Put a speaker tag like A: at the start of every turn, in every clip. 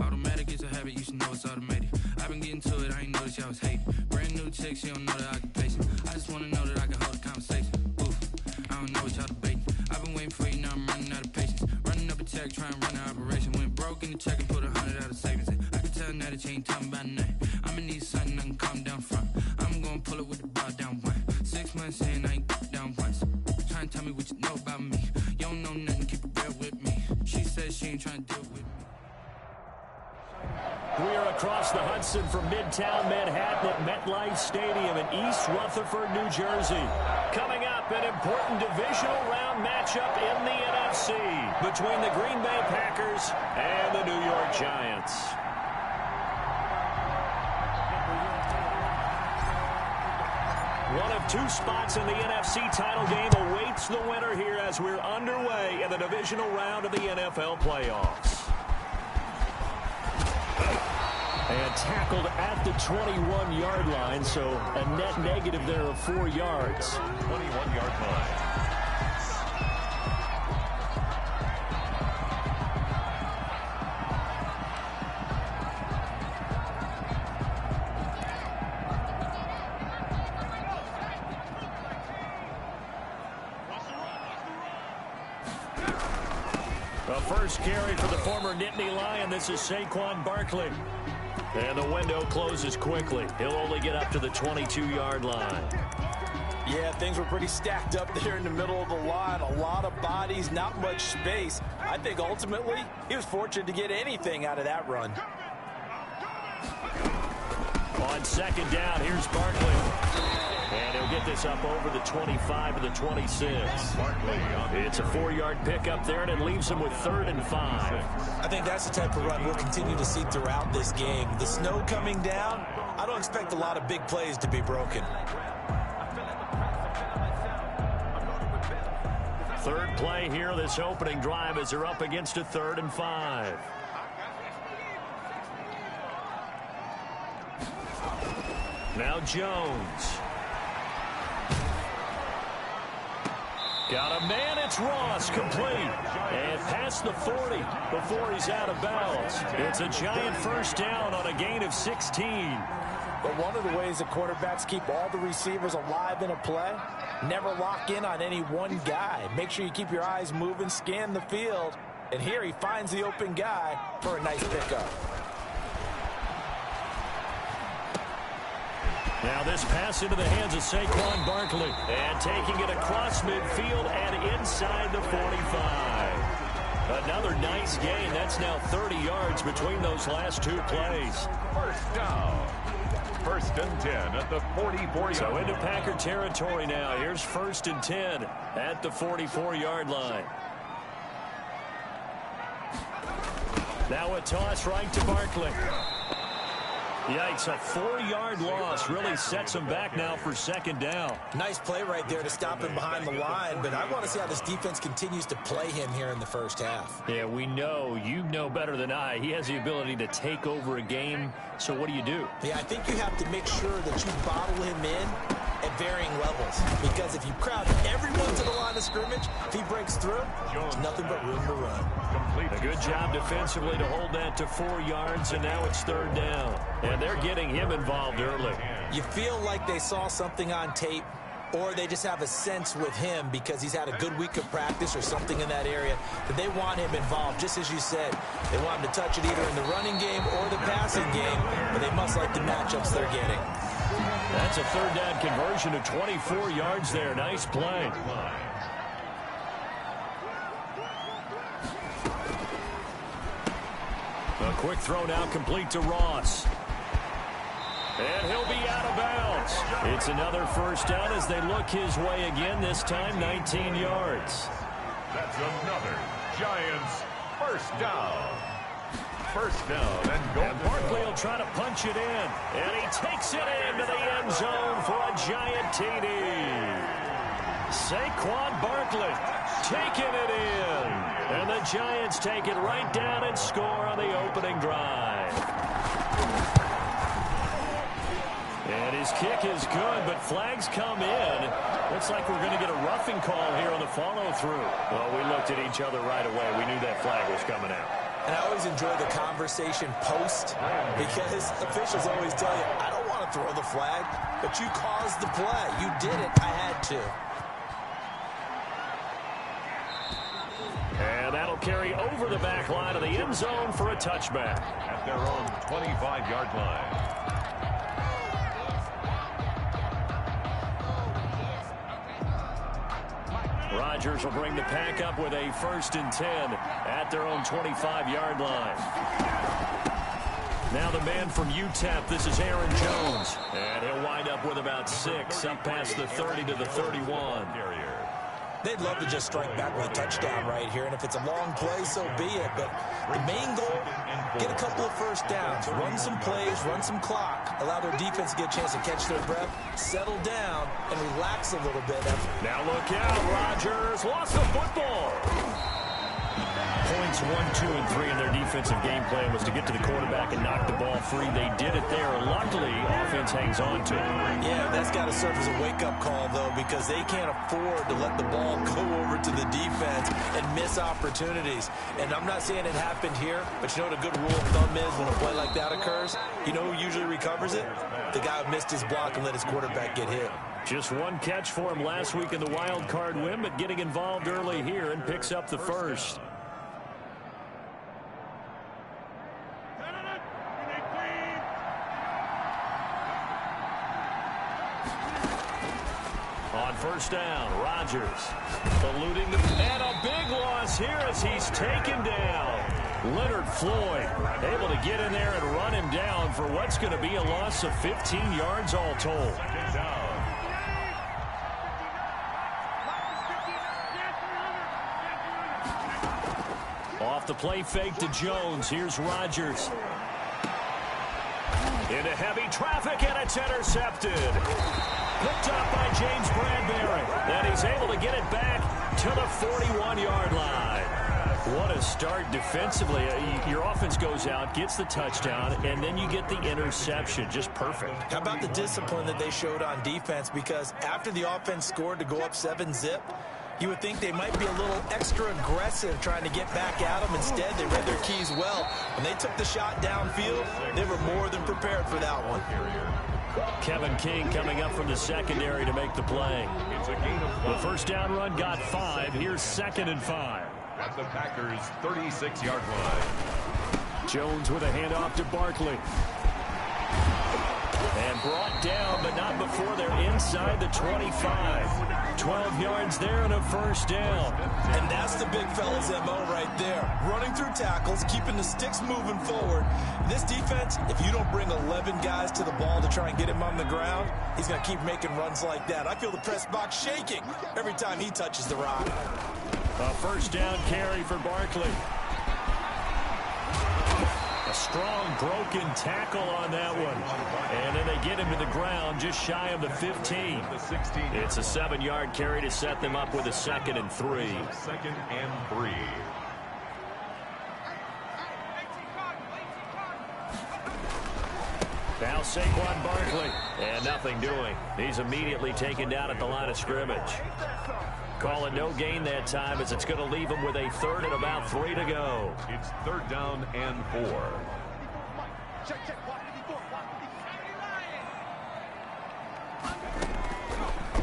A: Automatic is a habit, you should know it's automated. I've been getting to it, I ain't noticed y'all was hating. Brand new chick, she don't know the occupation. I just wanna know that I can hold a conversation. Oof, I don't know what y'all debating. I've been waiting for you, now I'm running out of patience. Running up a check, trying to run an operation. Went broke in the check and put 100 out of savings in. I can tell now that you ain't talking about nothing. I'ma need something I can calm down from. I'm gonna pull it with the bar down one. 6 months in, I ain't down once. Trying to tell me what you know about me. You don't know nothing, keep it real with me. She says she ain't trying to deal with me.
B: We are across the Hudson from Midtown Manhattan at MetLife Stadium in East Rutherford, New Jersey. Coming up, an important divisional round matchup in the NFC between the Green Bay Packers and the New York Giants. One of two spots in the NFC title game awaits the winner here as we're underway in the divisional round of the NFL playoffs. And tackled at the 21-yard line, so a net negative there of 4 yards.
C: 21-yard line.
B: The first carry for the former Nittany Lion. This is Saquon Barkley. And the window closes quickly. He'll only get up to the 22-yard line.
D: Yeah, things were pretty stacked up there in the middle of the line. A lot of bodies, not much space. I think ultimately he was fortunate to get anything out of that run.
B: On second down, here's Barkley. And he'll get this up over the 25 to the 26. It's a 4-yard pickup there, and it leaves him with 3rd and 5.
D: I think that's the type of run we'll continue to see throughout this game. The snow coming down, I don't expect a lot of big plays to be broken.
B: Third play here, this opening drive as they're up against a 3rd and 5. Now Jones. Got a man, it's Ross, complete. And past the 40 before he's out of bounds. It's a giant first down on a gain of 16.
D: But one of the ways the quarterbacks keep all the receivers alive in a play, never lock in on any one guy. Make sure you keep your eyes moving, scan the field. And here he finds the open guy for a nice pickup.
B: Now this pass into the hands of Saquon Barkley. And taking it across midfield and inside the 45. Another nice gain. That's now 30 yards between those last two plays.
C: First down. 1st and 10 at the 44-yard.
B: So into Packer territory now. Here's 1st and 10 at the 44-yard line. Now a toss right to Barkley. Yikes, a 4-yard loss really sets him back now for 2nd down.
D: Nice play right there to stop him behind the line, but I want to see how this defense continues to play him here in the first half.
B: Yeah, we know, you know better than I, he has the ability to take over a game, so what do you do?
D: Yeah, I think you have to make sure that you bottle him in at varying levels, because if you crowd everyone to the line of scrimmage, if he breaks through, there's nothing but room to run.
B: A good job defensively to hold that to 4 yards, and now it's 3rd down. And they're getting him involved early.
D: You feel like they saw something on tape, or they just have a sense with him because he's had a good week of practice or something in that area that they want him involved. Just as you said, they want him to touch it either in the running game or the passing game, but they must like the matchups they're getting.
B: That's a 3rd down conversion of 24 yards there. Nice play. A quick throw now complete to Ross. And he'll be out of bounds. It's another 1st down as they look his way again, this time 19 yards.
C: That's another Giants 1st down. 1st down and goal.
B: And Barkley will try to punch it in. And he takes it into the end zone for a giant TD. Saquon Barkley taking it in. And the Giants take it right down and score on the opening drive. And his kick is good, but flags come in. Looks like we're going to get a roughing call here on the follow-through. Well, we looked at each other right away. We knew that flag was coming out.
D: And I always enjoy the conversation post because officials always tell you, I don't want to throw the flag, but you caused the play. You did it. I had to.
B: And that'll carry over the back line of the end zone for a touchback.
C: At their own 25-yard line.
B: Rodgers will bring the pack up with a 1st and 10 at their own 25-yard line. Now the man from UTEP, this is Aaron Jones. And he'll wind up with about 6, up past the 30 to the 31.
D: They'd love to just strike back with a touchdown right here, and if it's a long play, so be it. But the main goal, get a couple of first downs, run some plays, run some clock, allow their defense to get a chance to catch their breath, settle down, and relax a little bit.
B: Now look out, Rodgers lost the football. Points 1, 2, and 3 in their defensive game plan was to get to the quarterback and knock the ball free. They did it there. Luckily, offense hangs on to it.
D: Yeah, that's got to serve as a wake-up call, though, because they can't afford to let the ball go over to the defense and miss opportunities. And I'm not saying it happened here, but you know what a good rule of thumb is when a play like that occurs? You know who usually recovers it? The guy who missed his block and let his quarterback get hit.
B: Just one catch for him last week in the wild card win, but getting involved early here and picks up the 1st. On 1st down, Rodgers eluding and a big loss here as he's taken down. Leonard Floyd able to get in there and run him down for what's going to be a loss of 15 yards all told. Off the play fake to Jones. Here's Rodgers. Into heavy traffic, and it's intercepted. Picked up by James Bradbury. And he's able to get it back to the 41-yard line. What a start defensively. Your offense goes out, gets the touchdown, and then you get the interception. Just perfect. How about the discipline that they showed on defense? Because after the offense scored to go up 7-zip, you would think they might be a little extra aggressive trying to get back at them. Instead, they read their keys well. When they took the shot downfield, they were more than prepared for that one. Kevin King coming up from the secondary to make the play. The 1st down run got 5. Here's 2nd and 5.
C: At the Packers' 36-yard line.
B: Jones with a handoff to Barkley. And brought down, but not before they're inside the 25. 12 yards there and a 1st down.
D: And that's the big fella's MO right there. Running through tackles, keeping the sticks moving forward. This defense, if you don't bring 11 guys to the ball to try and get him on the ground, he's going to keep making runs like that. I feel the press box shaking every time he touches the rock.
B: A 1st down carry for Barkley. A strong broken tackle on that one. And then they get him to the ground just shy of the 15. It's a 7-yard carry to set them up with a 2nd and 3.
C: 2nd and 3.
B: Now Saquon Barkley. And nothing doing. He's immediately taken down at the line of scrimmage. Call it no gain that time as it's going to leave him with a 3rd and about 3 to go.
C: It's 3rd down and 4.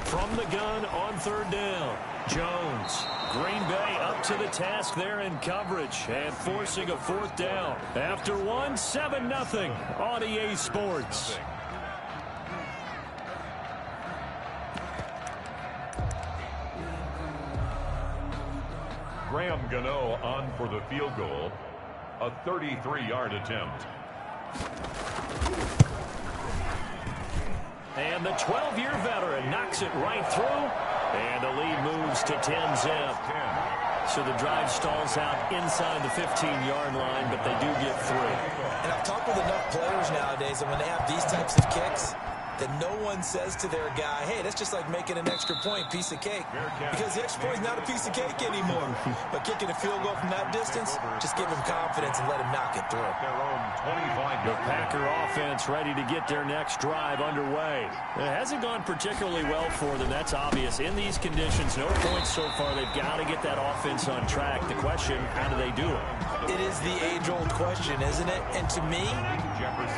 B: From the gun on 3rd down. Jones. Green Bay up to the task there in coverage and forcing a 4th down. After 1, 7-0 on EA Sports.
C: Graham Gano on for the field goal. A 33-yard attempt.
B: And the 12-year veteran knocks it right through. And the lead moves to 10-zip. So the drive stalls out inside the 15-yard line, but they do get 3.
D: And I've talked with enough players nowadays, and when they have these types of kicks, that no one says to their guy, hey, that's just like making an extra point, piece of cake. Because the extra point is not a piece of cake anymore. But kicking a field goal from that distance, just give him confidence and let him knock it through.
B: The Packer offense ready to get their next drive underway. It hasn't gone particularly well for them, that's obvious. In these conditions, no points so far. They've got to get that offense on track. The question, how do they do it?
D: It is the age-old question, isn't it? And to me,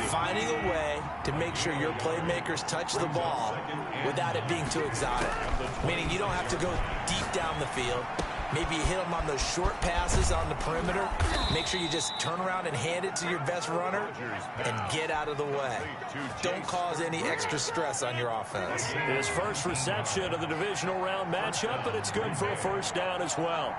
D: finding a way to make sure your playmakers touch the ball without it being too exotic. Meaning you don't have to go deep down the field. Maybe you hit them on those short passes on the perimeter. Make sure you just turn around and hand it to your best runner and get out of the way. Don't cause any extra stress on your offense.
B: His first reception of the divisional round matchup, but it's good for a first down as well.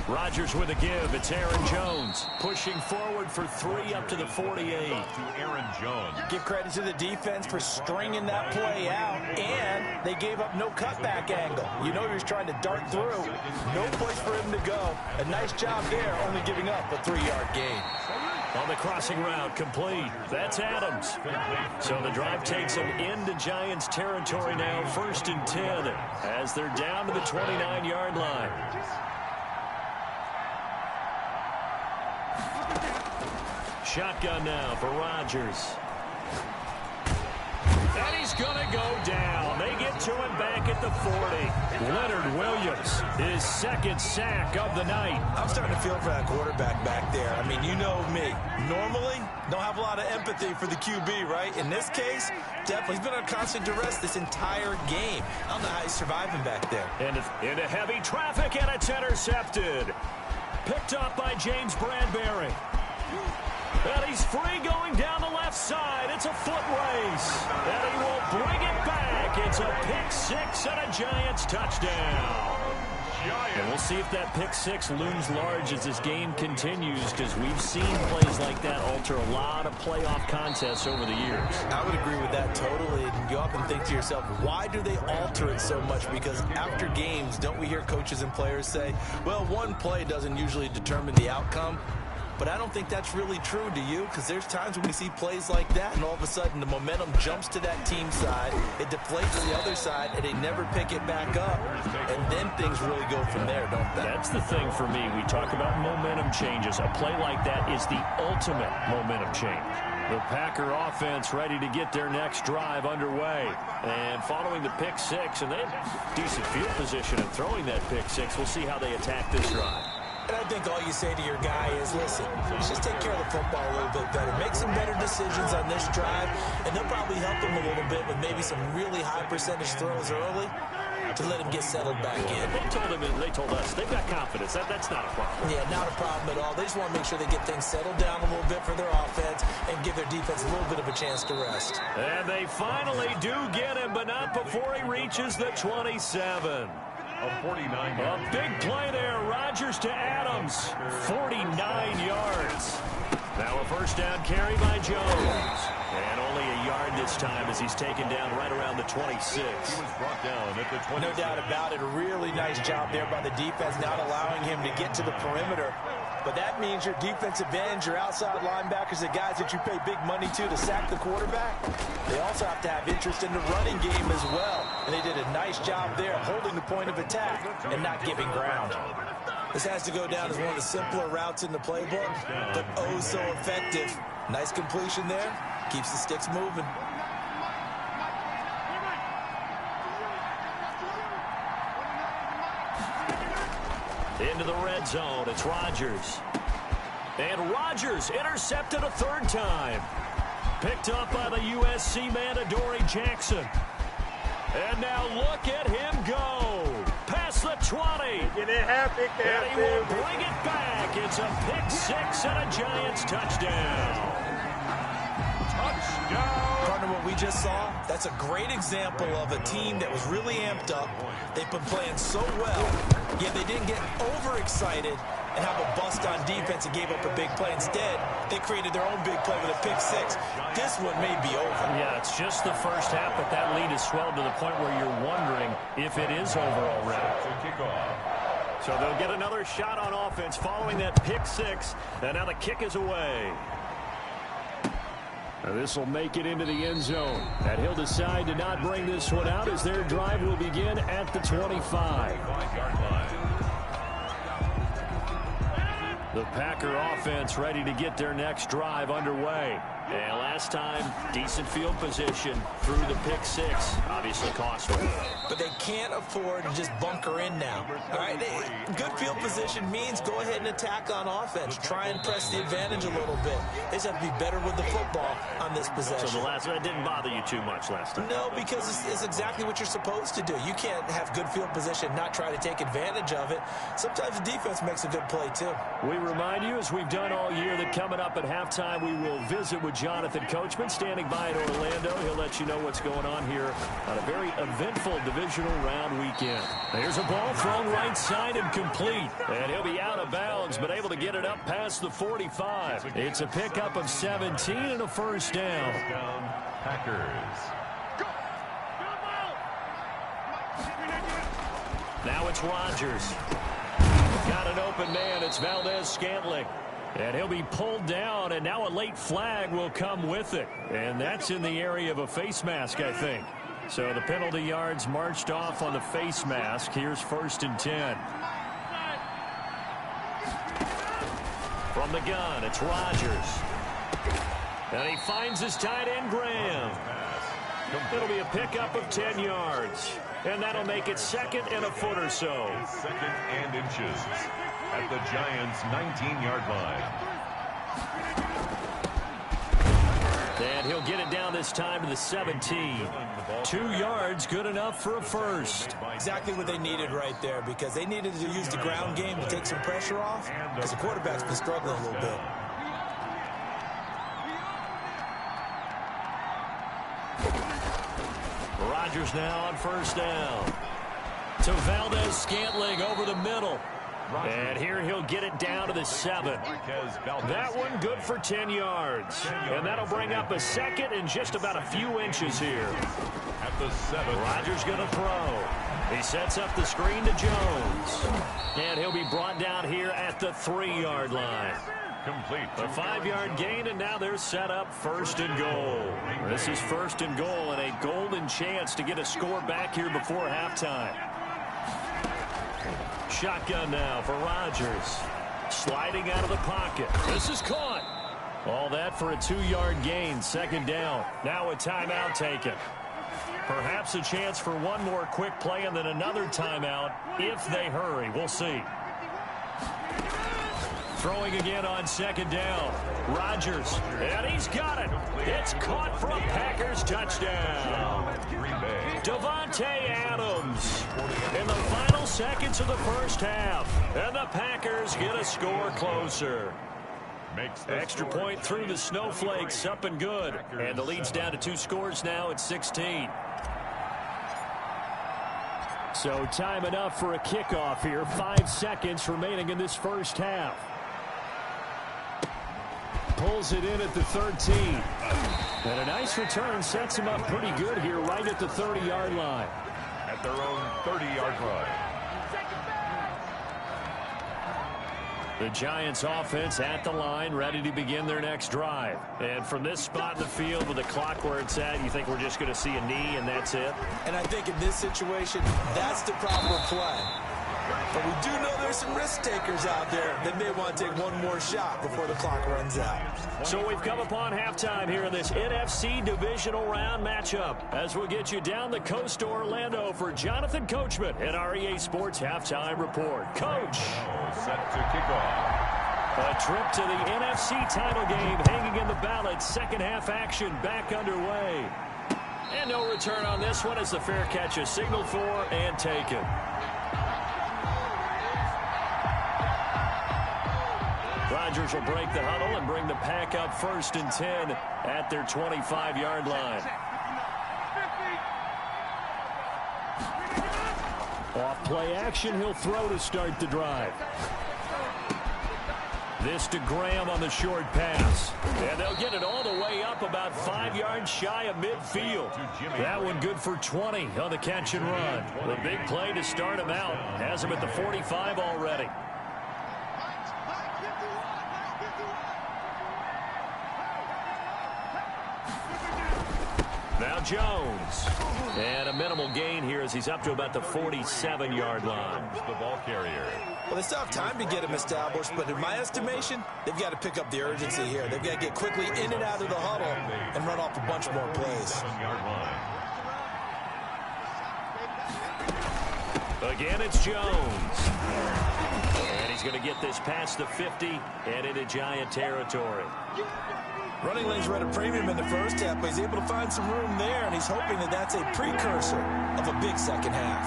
B: Rodgers with a give. It's Aaron Jones pushing forward for 3 up to the 48.
C: Aaron Jones.
D: Give credit to the defense for stringing that play out, and they gave up no cutback angle. You know he was trying to dart through. No place for him to go. A nice job there, only giving up a 3-yard gain.
B: On the crossing route, complete. That's Adams. So the drive takes them into Giants territory now, 1st and 10, as they're down to the 29-yard line. Shotgun now for Rodgers. And he's going to go down. They get to him back at the 40. Leonard Williams, his 2nd sack of the night.
D: I'm starting to feel for that quarterback back there. I mean, you know me. Normally, don't have a lot of empathy for the QB, right? In this case, definitely. He's been under constant duress this entire game. I don't know how he's surviving back there.
B: And into heavy traffic, and it's intercepted. Picked up by James Bradbury. And he's free going down the left side. It's a foot race. And he will bring it back. It's a pick 6 and a Giants touchdown. And we'll see if that pick 6 looms large as this game continues, because we've seen plays like that alter a lot of playoff contests over the years.
D: I would agree with that totally. And you often think to yourself, why do they alter it so much? Because after games, don't we hear coaches and players say, well, one play doesn't usually determine the outcome? But I don't think that's really true, do you? Because there's times when we see plays like that, and all of a sudden the momentum jumps to that team side, it deflates the other side, and they never pick it back up. And then things really go from there, don't they?
B: That's the thing for me. We talk about momentum changes. A play like that is the ultimate momentum change. The Packer offense ready to get their next drive underway. And following the pick 6, and they have decent field position in throwing that pick 6. We'll see how they attack this drive.
D: And I think all you say to your guy is, listen, let's just take care of the football a little bit better. Make some better decisions on this drive, and they'll probably help him a little bit with maybe some really high percentage throws early to let him get settled back in.
B: They told us they've got confidence. That's not a problem.
D: Yeah, not a problem at all. They just want to make sure they get things settled down a little bit for their offense and give their defense a little bit of a chance to rest.
B: And they finally do get him, but not before he reaches the 27. A big play there. Rodgers to Adams. 49 yards. Now a first down carry by Jones. And only a yard this time as he's taken down right around the 26.
C: He was brought down at the 26.
D: No doubt about it. A really nice job there by the defense, not allowing him to get to the perimeter. But that means your defensive ends, your outside linebackers, the guys that you pay big money to sack the quarterback, they also have to have interest in the running game as well. And they did a nice job there holding the point of attack and not giving ground. This has to go down as one of the simpler routes in the playbook, but oh so effective. Nice completion there. Keeps the sticks moving.
B: Into the red zone, it's Rodgers. And Rodgers intercepted a 3rd time. Picked up by the USC man, Adoree Jackson. And now look at him go. Past the 20. And he will bring it back. It's a pick 6 and a Giants touchdown.
D: Partner, what we just saw, that's a great example of a team that was really amped up. They've been playing so well, yet they didn't get overexcited and have a bust on defense and gave up a big play. Instead, they created their own big play with a pick 6. This one may be over.
B: Yeah, it's just the first half, but that lead has swelled to the point where you're wondering if it is over already. So they'll get another shot on offense following that pick 6, and now the kick is away. This will make it into the end zone. And he'll decide to not bring this one out as their drive will begin at the 25. The Packer offense ready to get their next drive underway. And last time, decent field position through the pick six. Obviously costly.
D: But they can't afford to just bunker in now. All right, good field position means go ahead and attack on offense. Try and press the advantage a little bit. They just have to be better with the football on this possession.
B: So the last one didn't bother you too much last time?
D: No, because it's exactly what you're supposed to do. You can't have good field position, not try to take advantage of it. Sometimes the defense makes a good play, too.
B: We remind you, as we've done all year, that coming up at halftime, we will visit with Jonathan Coachman standing by in Orlando. He'll let you know what's going on here on a very eventful divisional round weekend. There's a ball thrown right side and complete. And he'll be out of bounds, but able to get it up past the 45. It's a pickup of 17 and a first down.
C: Packers.
B: Now it's Rodgers. Got an open man. It's Valdez-Scantling. And he'll be pulled down, and now a late flag will come with it. And that's in the area of a face mask, I think. So the penalty yards marched off on the face mask. Here's 1st and 10. From the gun, it's Rodgers. And he finds his tight end, Graham. It'll be a pickup of 10 yards. And that'll make it 2nd and a foot or so.
C: 2nd and inches at the Giants' 19-yard line.
B: And he'll get it down this time to the 17. 2 yards, good enough for a first.
D: Exactly what they needed right there, because they needed to use the ground game to take some pressure off, because the quarterback's been struggling a little bit.
B: Rodgers now on 1st down. To Valdez-Scantling over the middle. And here he'll get it down to the 7. That one good for 10 yards. And that'll bring up a 2nd and just about a few inches here.
C: At the 7.
B: Rodgers going to throw. He sets up the screen to Jones. And he'll be brought down here at the 3-yard line.
C: Complete.
B: A 5-yard gain, and now they're set up 1st and goal. This is 1st and goal and a golden chance to get a score back here before halftime. Shotgun now for Rodgers. Sliding out of the pocket. This is caught. All that for a 2-yard gain. 2nd down. Now a timeout taken. Perhaps a chance for one more quick play and then another timeout if they hurry. We'll see. Throwing again on 2nd down. Rodgers. And he's got it. It's caught for a Packers touchdown. Davante Adams in the final seconds of the first half. And the Packers get a score closer. Extra point through the snowflakes, up and good. And the lead's down to 2 scores now at 16. So time enough for a kickoff here. 5 seconds remaining in this first half. Pulls it in at the 13. And a nice return sets him up pretty good here right at the 30-yard line.
C: At their own 30-yard line.
B: The Giants offense at the line, ready to begin their next drive. And from this spot in the field with the clock where it's at, you think we're just going to see a knee and that's it?
D: And I think in this situation, that's the proper play. But we do know there's some risk takers out there that may want to take one more shot before the clock runs out.
B: So we've come upon halftime here in this NFC divisional round matchup as we'll get you down the coast to Orlando for Jonathan Coachman at our EA Sports Halftime Report. Coach.
C: Set to kick off.
B: A trip to the NFC title game hanging in the balance. Second half action back underway. And no return on this one as the fair catch is signaled for and taken. Rodgers will break the huddle and bring the Pack up 1st and 10 at their 25-yard line. Off play action, he'll throw to start the drive. This to Graham on the short pass. And they'll get it all the way up about 5 yards shy of midfield. That one good for 20 on the catch and run. The big play to start him out. Has him at the 45 already. Now Jones. And a minimal gain here as he's up to about the 47-yard line.
C: The ball carrier.
D: Well, they still have time to get him established, but in my estimation, they've got to pick up the urgency here. They've got to get quickly in and out of the huddle and run off a bunch more plays.
C: 7-yard line.
B: Again, it's Jones. And he's going to get this past the 50 and into Giant territory.
D: Running lanes were at a premium in the first half, but he's able to find some room there, and he's hoping that that's a precursor of a big second half.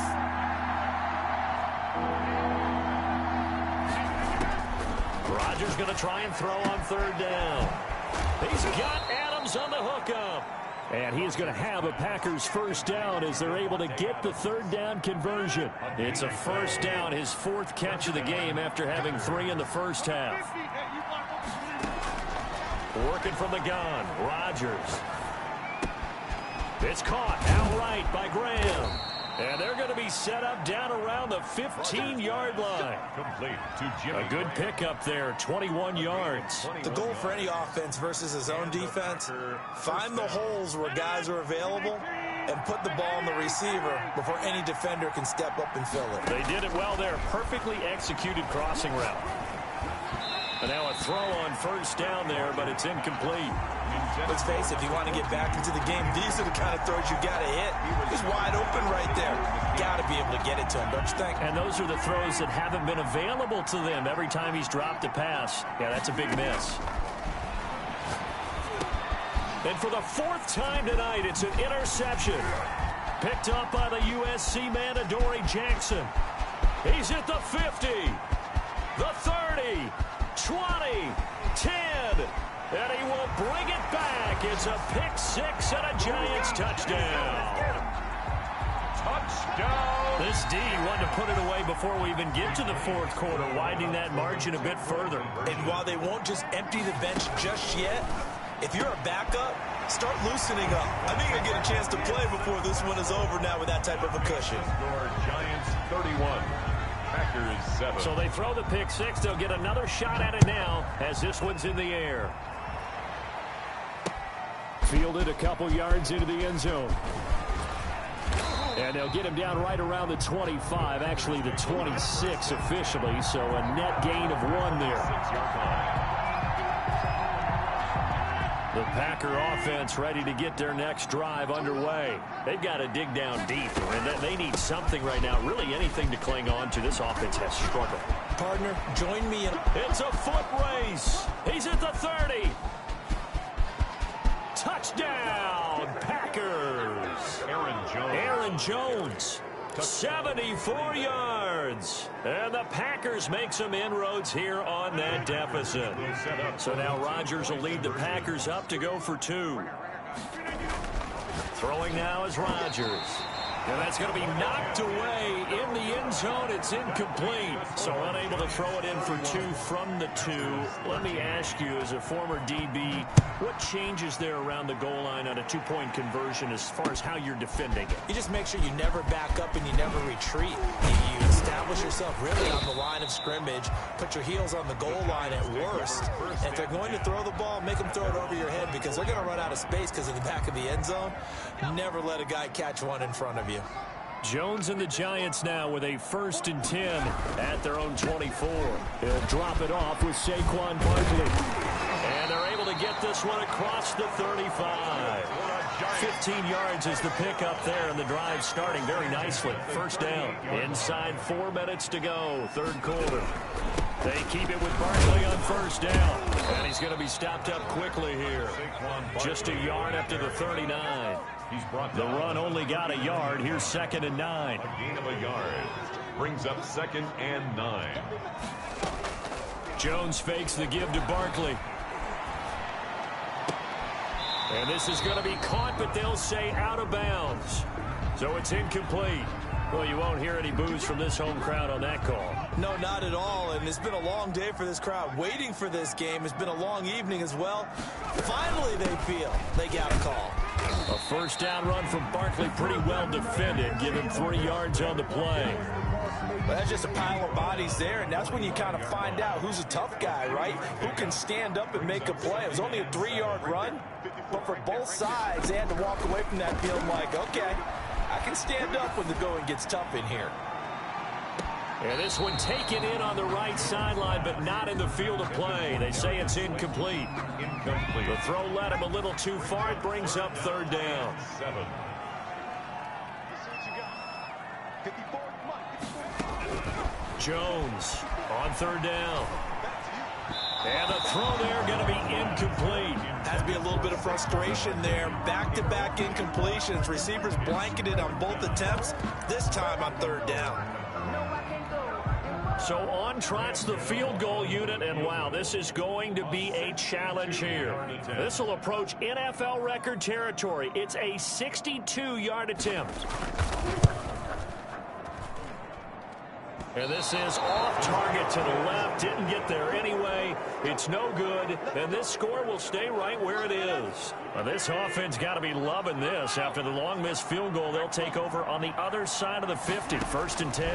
B: Rodgers going to try and throw on third down. He's got Adams on the hookup. And he is going to have a Packers first down as they're able to get the third down conversion. It's a first down, his fourth catch of the game after having 3 in the first half. Working from the gun, Rodgers. It's caught outright by Graham. And they're going to be set up down around the 15-yard line.
C: Complete to Jimmy.
B: A good pickup there, 21 yards.
D: The goal for any offense versus his own defense, find the holes where guys are available and put the ball on the receiver before any defender can step up and fill it.
B: They did it well there. Perfectly executed crossing route. And now a throw on first down there, but it's incomplete.
D: Let's face it, if you want to get back into the game, these are the kind of throws you got to hit. He's wide open right there. Got to be able to get it to him, don't you think?
B: And those are the throws that haven't been available to them every time he's dropped a pass. Yeah, that's a big miss. And for the 4th time tonight, it's an interception. Picked up by the USC man, Adoree Jackson. He's at the 50, the 30, 20, 10. And he will bring it back. It's a pick 6 and a Giants touchdown.
C: Touchdown.
B: This D wanted to put it away before we even get to the 4th quarter, widening that margin a bit further.
D: And while they won't just empty the bench just yet, if you're a backup, start loosening up. I think you'll get a chance to play before this one is over now with that type of a cushion.
C: Score Giants 31. Packers 7.
B: So they throw the pick 6. They'll get another shot at it now as this one's in the air. Fielded a couple yards into the end zone. And they'll get him down right around the 25, actually the 26 officially, so a net gain of 1 there.
C: 6-yard line.
B: The Packer offense ready to get their next drive underway. They've got to dig down deep, and they need something right now, really anything to cling on to. This offense has struggled.
D: Partner, join me in.
B: It's a foot race. He's at the 30. Touchdown, Packers. Aaron Jones, 74 yards. And the Packers make some inroads here on that deficit. So now Rodgers will lead the Packers up to go for 2. Throwing now is Rodgers. And that's going to be knocked away in the end zone. It's incomplete. So unable to throw it in for 2 from the 2. Let me ask you, as a former DB, what changes there around the goal line on a 2-point conversion as far as how you're defending it?
D: You just make sure you never back up and you never retreat. You establish yourself really on the line of scrimmage, put your heels on the goal line at worst. And if they're going to throw the ball, make them throw it over your head because they're going to run out of space because of the back of the end zone. Never let a guy catch one in front of you.
B: Jones and the Giants now with a 1st and 10 at their own 24. He'll drop it off with Saquon Barkley. And they're able to get this one across the 35. 15 yards is the pickup there, and the drive starting very nicely. First down. Inside 4 minutes to go, 3rd quarter. They keep it with Barkley on first down. And he's going to be stopped up quickly here. Just a yard up to the 39. The run only got a yard. Here's 2nd and 9.
C: A gain of a yard. Brings up 2nd and 9.
B: Jones fakes the give to Barkley. And this is going to be caught, but they'll say out of bounds. So it's incomplete. Well, you won't hear any boos from this home crowd on that call.
D: No, not at all. And it's been a long day for this crowd waiting for this game. It's been a long evening as well. Finally, they feel they got a call.
B: A first down run from Barkley, pretty well defended. Give him 3 yards on the play.
D: Well, That's just a pile of bodies there, and that's when you kind of find out who's a tough guy, right? Who can stand up and make a play. It was only a 3-yard run, but for both sides, they had to walk away from that feeling like, okay, I can stand up when the going gets tough in here.
B: And this one taken in on the right sideline, but not in the field of play. They say it's incomplete. The throw led him a little too far. It brings up 3rd down.
C: 7.
B: Jones on 3rd down. And the throw there going to be incomplete.
D: Has to be a little bit of frustration there. Back-to-back incompletions. Receivers blanketed on both attempts, this time on 3rd down.
B: So on trots the field goal unit, and wow, this is going to be a challenge here. This will approach NFL record territory. It's a 62-yard attempt. And this is off target to the left. Didn't get there anyway. It's no good. And this score will stay right where it is. Well, this offense got to be loving this. After the long missed field goal, they'll take over on the other side of the 50. 1st and 10.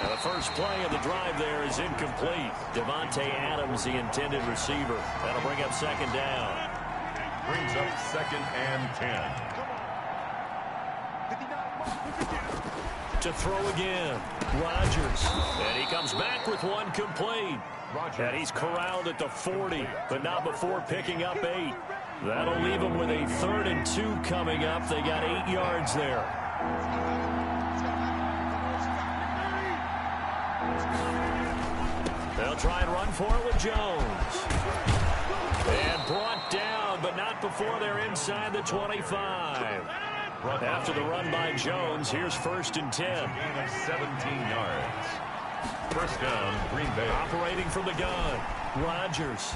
B: Now the first play of the drive there is incomplete. Devontae Adams, the intended receiver. That'll bring up 2nd down.
C: Brings up 2nd and 10.
B: To throw again, Rodgers. And he comes back with one complete. And he's corralled at the 40, but not before picking up 8. That'll leave him with a 3rd and 2 coming up. They got 8 yards there. They'll try and run for it with Jones. And brought down, but not before they're inside the 25. After the run by Jones, here's 1st and 10.
C: Gain of 17 yards. 1st down, Green Bay.
B: Operating from the gun, Rodgers.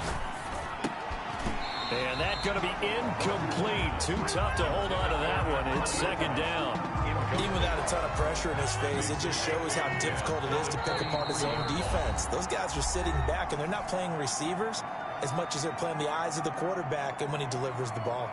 B: And that's going to be incomplete. Too tough to hold on to that one. It's 2nd down.
D: Even without a ton of pressure in his face, it just shows how difficult it is to pick apart his own defense. Those guys are sitting back, and they're not playing receivers as much as they're playing the eyes of the quarterback and when he delivers the ball.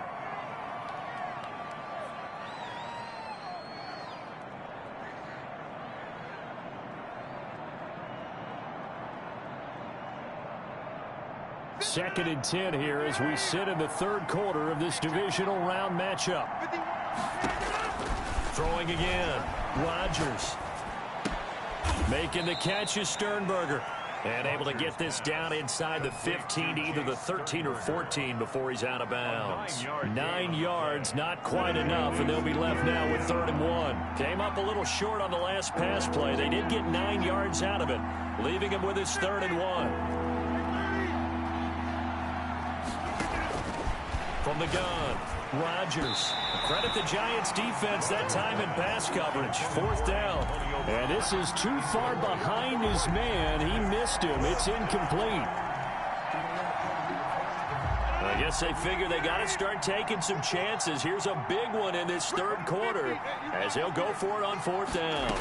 B: Second and 10 here as we sit in the 3rd quarter of this divisional round matchup. Throwing again, Rodgers. Making the catch is Sternberger. And able to get this down inside the 15, either the 13 or 14 before he's out of bounds. 9 yards, not quite enough, and they'll be left now with 3rd and 1. Came up a little short on the last pass play. They did get 9 yards out of it, leaving him with his 3rd and 1. From the gun, Rodgers. Credit the Giants defense that time in pass coverage. 4th down. And this is too far behind his man. He missed him. It's incomplete. I guess they figure they got to start taking some chances. Here's a big one in this 3rd quarter as they'll go for it on 4th down.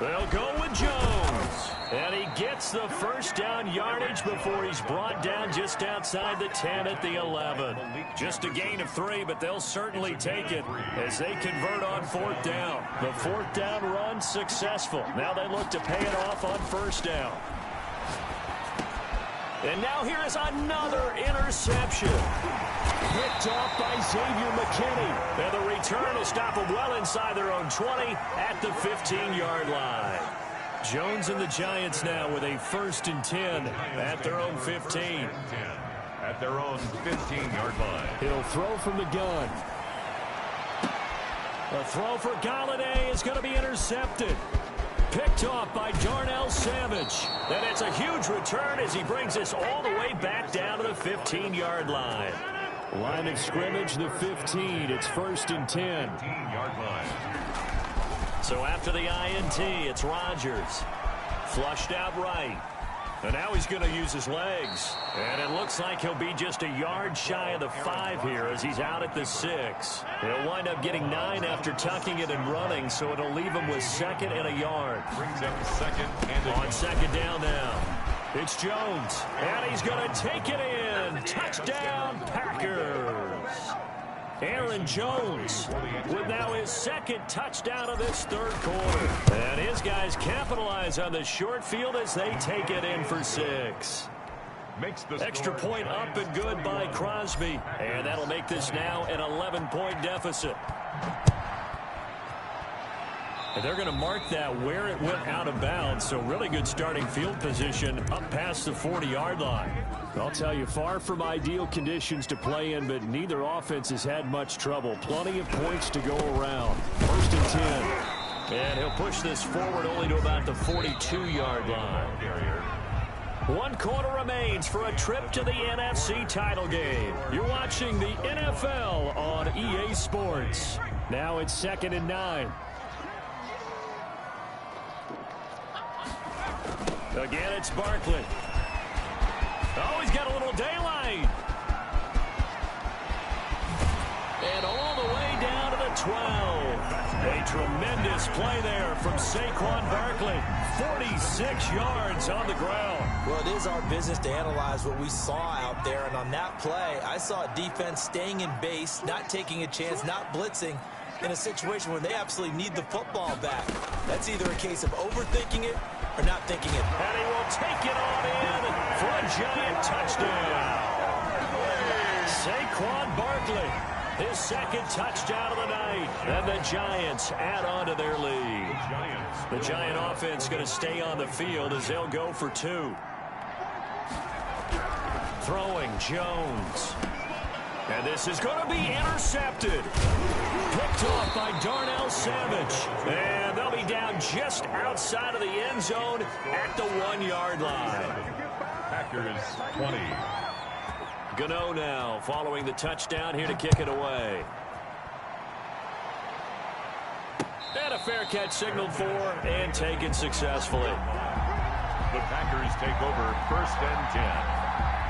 B: They'll go with Jones. And he gets the 1st down yardage before he's brought down just outside the 10 at the 11. Just a gain of 3, but they'll certainly take it as they convert on 4th down. The 4th down run successful. Now they look to pay it off on 1st down. And now here is another interception. Picked off by Xavier McKinney. And the return will stop them well inside their own 20 at the 15-yard line. Jones and the Giants now with a 1st and 10 at their own 15.
C: At their own 15-yard line.
B: He'll throw from the gun. A throw for Galladay is going to be intercepted. Picked off by Darnell Savage. And it's a huge return as he brings us all the way back down to the 15-yard line. Line of scrimmage, the 15. It's 1st and 10.
C: 15-yard line.
B: So after the INT, it's Rodgers. Flushed out right. And now he's going to use his legs. And it looks like he'll be just a yard shy of the 5 here as he's out at the 6. He'll wind up getting 9 after tucking it and running, so it'll leave him with 2nd and a yard.
C: Brings up 2nd and a
B: On 2nd down now. It's Jones. And he's going to take it in. Touchdown, Packers. Aaron Jones with now his second touchdown of this third quarter. And his guys capitalize on the short field as they take it in for 6. Extra point up and good by Crosby. And that'll make this now an 11-point deficit. And they're going to mark that where it went out of bounds. So really good starting field position up past the 40-yard line. I'll tell you, far from ideal conditions to play in, but neither offense has had much trouble. Plenty of points to go around. 1st and 10. And he'll push this forward only to about the 42-yard line. 1 quarter remains for a trip to the NFC title game. You're watching the NFL on EA Sports. Now it's 2nd and 9. Again, it's Barkley. Oh, he's got a little daylight. And all the way down to the 12. A tremendous play there from Saquon Barkley. 46 yards on the ground.
D: Well, it is our business to analyze what we saw out there. And on that play, I saw a defense staying in base, not taking a chance, not blitzing in a situation where they absolutely need the football back. That's either a case of overthinking it or not thinking it.
B: And he will take it on in for a giant touchdown. Saquon Barkley, his second touchdown of the night. And the Giants add on to their lead. The Giant offense going to stay on the field as they'll go for 2. Throwing Jones. And this is going to be intercepted. Picked off by Darnell Savage. And they'll be down just outside of the end zone at the 1-yard line.
C: Packers 20.
B: Gano now following the touchdown here to kick it away. And a fair catch signaled for and taken successfully.
C: The Packers take over 1st and 10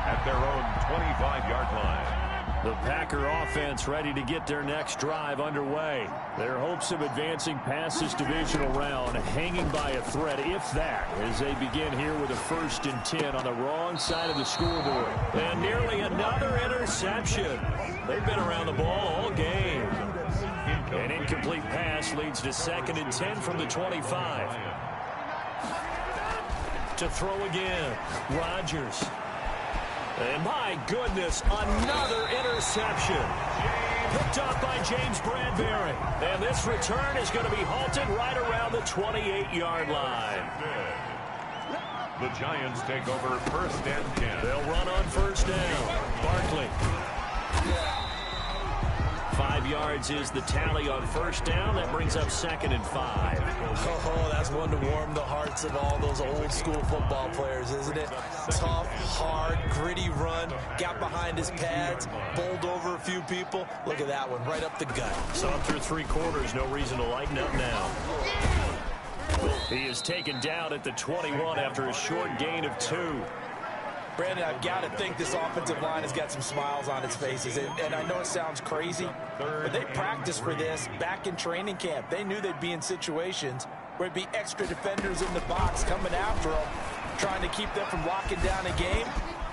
C: at their own 25-yard line.
B: The Packer offense ready to get their next drive underway. Their hopes of advancing past this divisional round hanging by a thread, if that, as they begin here with a 1st and 10 on the wrong side of the scoreboard. And nearly another interception. They've been around the ball all game. An incomplete pass leads to 2nd and 10 from the 25. To throw again, Rodgers. And my goodness, another interception. Picked up by James Bradbury. And this return is going to be halted right around the 28-yard line.
C: The Giants take over 1st and 10.
B: They'll run on 1st down. Barkley. 5 yards is the tally on 1st down. That brings up 2nd and 5.
D: Oh, that's one to warm the hearts of all those old school football players, isn't it? Tough, hard, gritty run. Got behind his pads, bowled over a few people. Look at that one, right up the gut.
B: So up through 3 quarters, no reason to lighten up now. He is taken down at the 21 after a short gain of 2.
D: Brandon, I've got to think this offensive line has got some smiles on its faces. And I know it sounds crazy, but they practiced for this back in training camp. They knew they'd be in situations where it'd be extra defenders in the box coming after them, trying to keep them from locking down a game.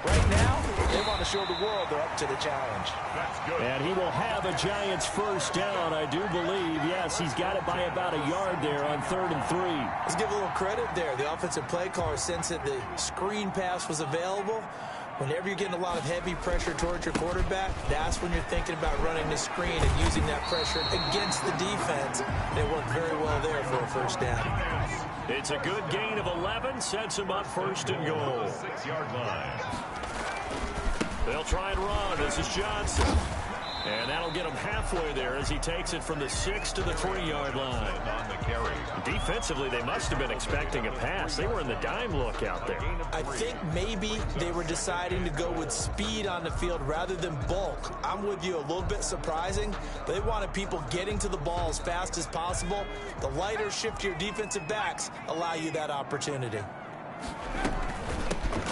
D: Right now, they want to show the world they're up to the challenge.
C: That's good.
B: And he will have a Giants 1st down, I do believe. Yes, he's got it by about a yard there on 3rd and 3.
D: Let's give a little credit there. The offensive play caller sensed that the screen pass was available. Whenever you're getting a lot of heavy pressure towards your quarterback, that's when you're thinking about running the screen and using that pressure against the defense. And it worked very well there for a 1st down.
B: It's a good gain of 11, sets him up 1st and goal.
C: 6-yard line.
B: They'll try and run. This is Johnson. And that'll get him halfway there as he takes it from the 6 to the 3-yard line.
C: On the carry.
B: Defensively, they must have been expecting a pass. They were in the dime look out there.
D: I think maybe they were deciding to go with speed on the field rather than bulk. I'm with you, a little bit surprising. They wanted people getting to the ball as fast as possible. The lighter, shiftier defensive backs allow you that opportunity.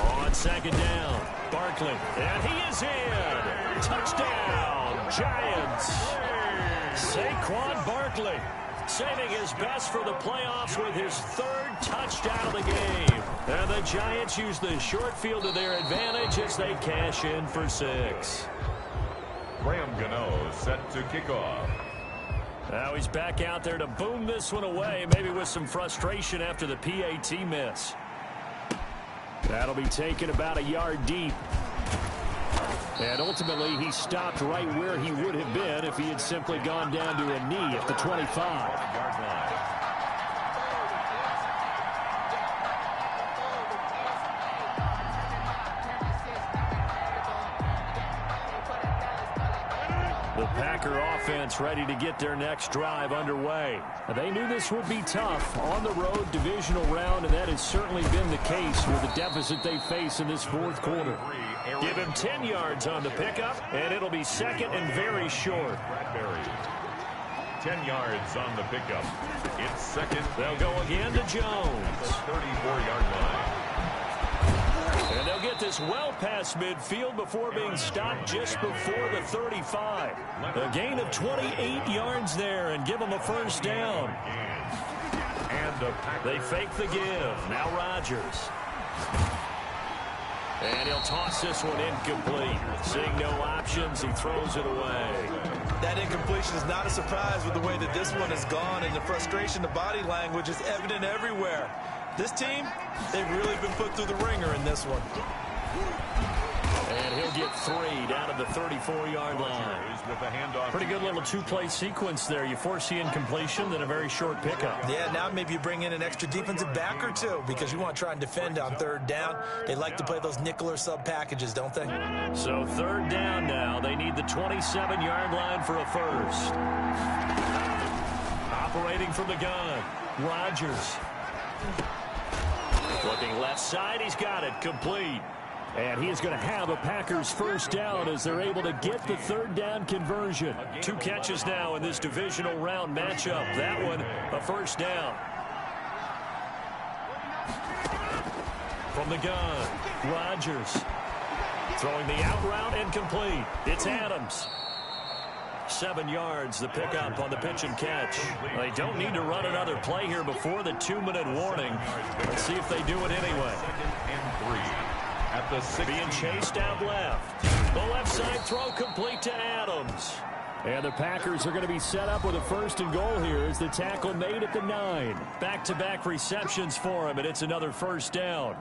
B: On 2nd down, Barkley. And he is in. Touchdown, Giants. Saquon Barkley saving his best for the playoffs with his 3rd touchdown of the game. And the Giants use the short field to their advantage as they cash in for 6.
C: Graham Gano set to kick off.
B: Now he's back out there to boom this one away, maybe with some frustration after the PAT miss. That'll be taken about a yard deep. And ultimately, he stopped right where he would have been if he had simply gone down to a knee at the 25. The Packer offense ready to get their next drive underway. They knew this would be tough on the road divisional round, and that has certainly been the case with the deficit they face in this fourth quarter. Give him 10 yards on the pickup, and it'll be second and very short.
C: 10 yards on the pickup. It's second.
B: They'll go again to Jones.
C: 34-yard line.
B: And they'll get this well past midfield before being stopped just before the 35. A gain of 28 yards there and give them a first down. They fake the give. Now Rodgers. And he'll toss this one incomplete. Seeing no options, he throws it away.
D: That incompletion is not a surprise with the way that this one has gone, and the frustration, the body language is evident everywhere. This team, they've really been put through the ringer in this one.
B: And he'll get 3 down to the 34-yard line. Pretty good little two-play sequence there. You force the incompletion, then a very short pickup.
D: Yeah, now maybe you bring in an extra defensive back or two because you want to try and defend on third down. They like to play those nickel or sub packages, don't they?
B: So third down now. They need the 27-yard line for a first. Operating from the gun, Rodgers. Looking left side, he's got it, complete. And he is going to have a Packers first down as they're able to get the third down conversion. 2 catches now in this divisional round matchup. That one, a first down. From the gun, Rodgers. Throwing the out route and complete. It's Adams. 7 yards, the pickup on the pitch and catch. They don't need to run another play here before the 2-minute warning. Let's see if they do it anyway.
C: At the 16.
B: Being chased out left. The left side throw complete to Adams. And the Packers are going to be set up with a first and goal here as the tackle made at the 9. Back-to-back receptions for him, and it's another first down.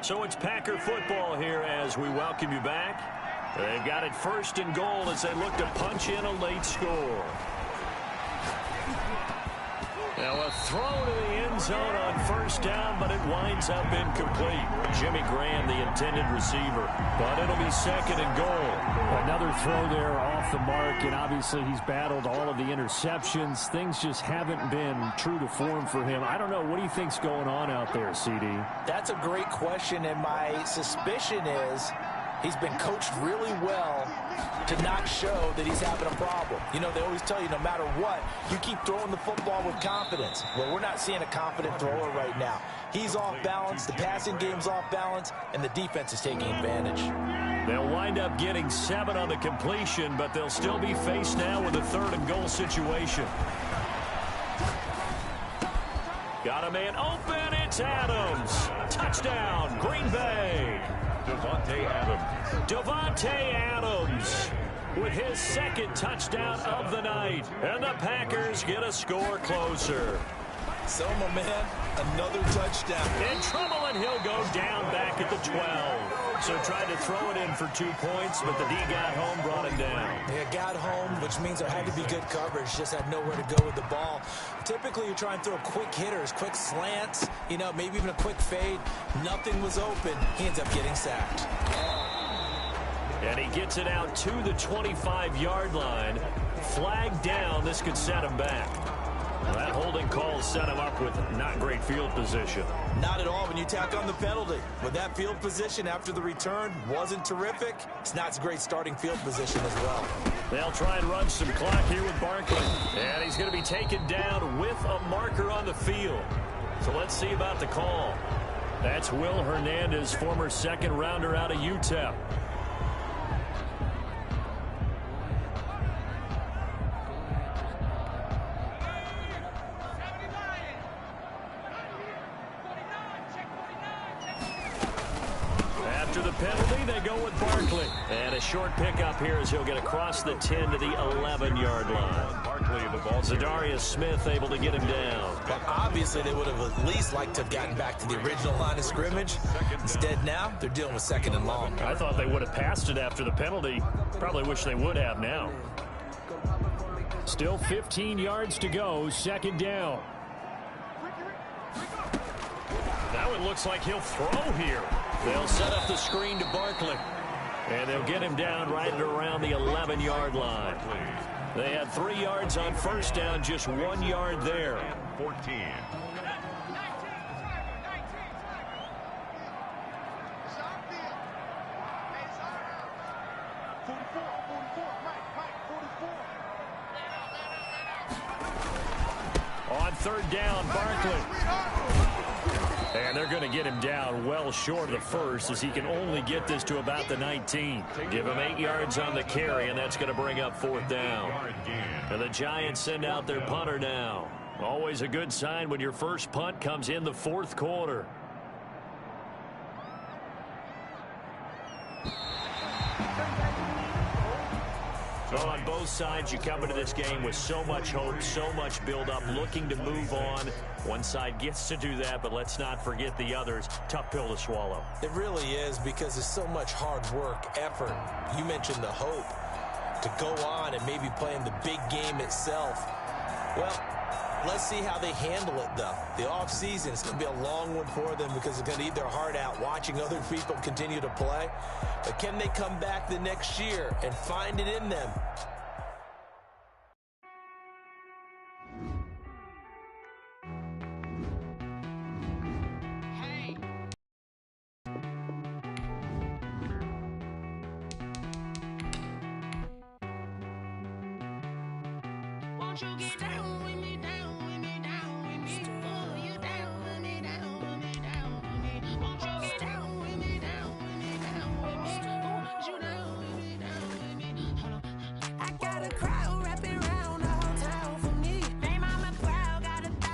B: So it's Packer football here as we welcome you back. They've got it first and goal as they look to punch in a late score. Now a throw to the end zone on first down, but it winds up incomplete. Jimmy Graham, the intended receiver. But it'll be second and goal.
E: Another throw there off the mark, and obviously he's battled all of the interceptions. Things just haven't been true to form for him. I don't know. What do you think's going on out there, CD?
D: That's a great question, and my suspicion is he's been coached really well to not show that he's having a problem. You know, they always tell you no matter what, you keep throwing the football with confidence. Well, we're not seeing a confident thrower right now. He's off balance, the passing game's off balance, and the defense is taking advantage.
B: They'll wind up getting 7 on the completion, but they'll still be faced now with a third and goal situation. Got a man open, it's Adams. Touchdown, Green Bay.
C: Davante Adams.
B: Davante Adams with his second touchdown of the night. And the Packers get a score closer.
D: So, my man, another touchdown.
B: In trouble, and he'll go down back at the 12. So tried to throw it in for 2 points, but the D got home, brought him down.
D: Yeah, got home, which means there had to be good coverage. Just had nowhere to go with the ball. Typically, you try and throw quick hitters, quick slants, you know, maybe even a quick fade. Nothing was open. He ends up getting sacked.
B: And he gets it out to the 25-yard line. Flag down. This could set him back. That holding call set him up with not great field position.
D: Not at all when you tack on the penalty. With that field position after the return wasn't terrific, it's not a great starting field position as well.
B: They'll try and run some clock here with Barkley. And he's going to be taken down with a marker on the field. So let's see about the call. That's Will Hernandez, former second-rounder out of UTEP. After the penalty, they go with Barkley. And a short pickup here as he'll get across the 10 to the 11-yard line.
C: Barkley, the ball.
B: Zadarius Smith able to get him down.
D: Well, obviously, they would have at least liked to have gotten back to the original line of scrimmage. Instead, now, they're dealing with 2nd and long.
E: I thought they would have passed it after the penalty. Probably wish they would have now. Still 15 yards to go, 2nd down. Now it looks like he'll throw here.
B: They'll set up the screen to Barkley. And they'll get him down right at around the 11-yard line. They had 3 yards on 1st down, just 1 yard there.
C: 14.
B: On 3rd down, Barkley. And they're going to get him down well short of the first as he can only get this to about the 19. Give him 8 yards on the carry, and that's going to bring up 4th down. And the Giants send out their punter now. Always a good sign when your first punt comes in the 4th quarter. So on both sides, you come into this game with so much hope, so much build-up, looking to move on. One side gets to do that, but let's not forget the others. Tough pill to swallow.
D: It really is because there's so much hard work, effort. You mentioned the hope to go on and maybe play in the big game itself. Well, let's see how they handle it, though. The offseason is going to be a long one for them because they're going to eat their heart out watching other people continue to play. But can they come back the next year and find it in them?
F: Won't you get down?